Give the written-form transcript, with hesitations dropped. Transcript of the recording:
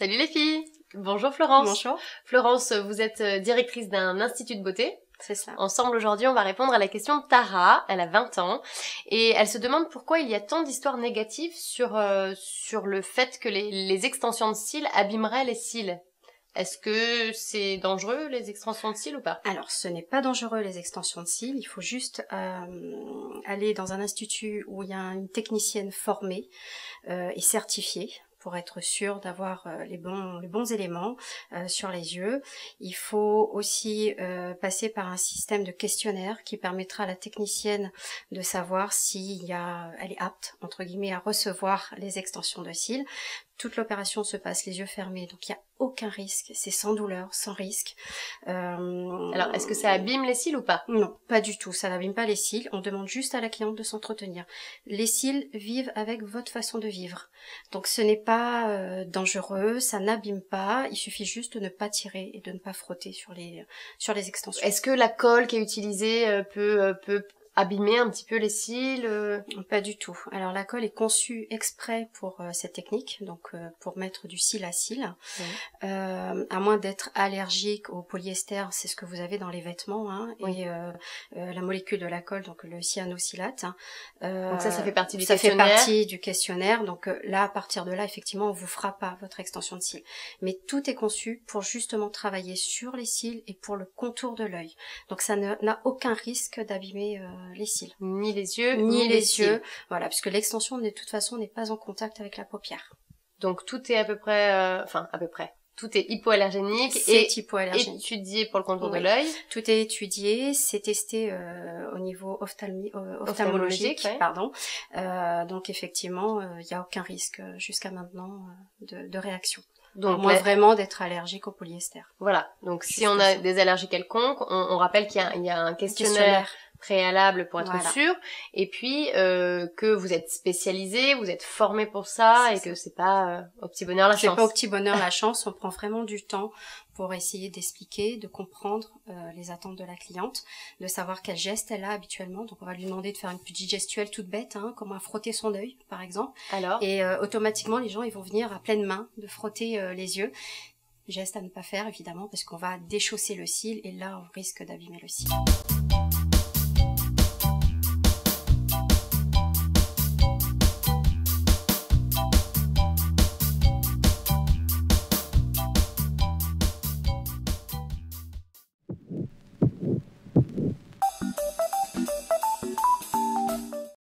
Salut les filles. Bonjour Florence. Bonjour. Florence, vous êtes directrice d'un institut de beauté. C'est ça. Ensemble aujourd'hui, on va répondre à la question de Tara. Elle a 20 ans et elle se demande pourquoi il y a tant d'histoires négatives sur le fait que les extensions de cils abîmeraient les cils. Est-ce que c'est dangereux les extensions de cils ou pas? Alors, ce n'est pas dangereux les extensions de cils. Il faut juste aller dans un institut où il y a une technicienne formée et certifiée, pour être sûr d'avoir les bons éléments sur les yeux. Il faut aussi passer par un système de questionnaire qui permettra à la technicienne de savoir si elle est apte, entre guillemets, à recevoir les extensions de cils. Toute l'opération se passe les yeux fermés, donc il n'y a aucun risque, c'est sans douleur, sans risque. Alors, est-ce que ça abîme les cils ou pas? Non, pas du tout, ça n'abîme pas les cils, on demande juste à la cliente de s'entretenir. Les cils vivent avec votre façon de vivre, donc ce n'est pas dangereux, ça n'abîme pas, il suffit juste de ne pas tirer et de ne pas frotter sur les extensions. Est-ce que la colle qui est utilisée peut abîmer un petit peu les cils? Pas du tout. Alors la colle est conçue exprès pour cette technique, donc pour mettre du cil à cil. Oui. À moins d'être allergique au polyester, c'est ce que vous avez dans les vêtements, hein, Oui. et la molécule de la colle, donc le cyanocylate. Donc ça fait partie du questionnaire. Ça fait partie du questionnaire. Donc là, à partir de là, effectivement, on vous fera pas votre extension de cils. Mais tout est conçu pour justement travailler sur les cils et pour le contour de l'œil. Donc ça n'a aucun risque d'abîmer les cils. Ni les yeux, Ni les yeux. cils. Voilà, puisque l'extension, de toute façon, n'est pas en contact avec la paupière. Donc tout est à peu près, tout est hypoallergénique et hypoallergénique. étudié pour le contour de Oui. l'œil. Tout est étudié, c'est testé au niveau ophtalmologique, ouais. pardon. Donc effectivement, il n'y a aucun risque jusqu'à maintenant de réaction. Donc, à moins vraiment d'être allergique au polyester. Voilà. Donc si on a des allergies quelconques, on rappelle qu'il y a un questionnaire préalable pour être sûr, et puis que vous êtes spécialisé, vous êtes formé pour ça, et que c'est pas au petit bonheur la chance. C'est pas au petit bonheur la chance, on prend vraiment du temps pour essayer d'expliquer, de comprendre les attentes de la cliente, de savoir quel geste elle a habituellement. Donc on va lui demander de faire une petite gestuelle toute bête, hein, comment frotter son œil par exemple. Alors et automatiquement les gens ils vont venir à pleine main de frotter les yeux. Geste à ne pas faire évidemment parce qu'on va déchausser le cil et là on risque d'abîmer le cil.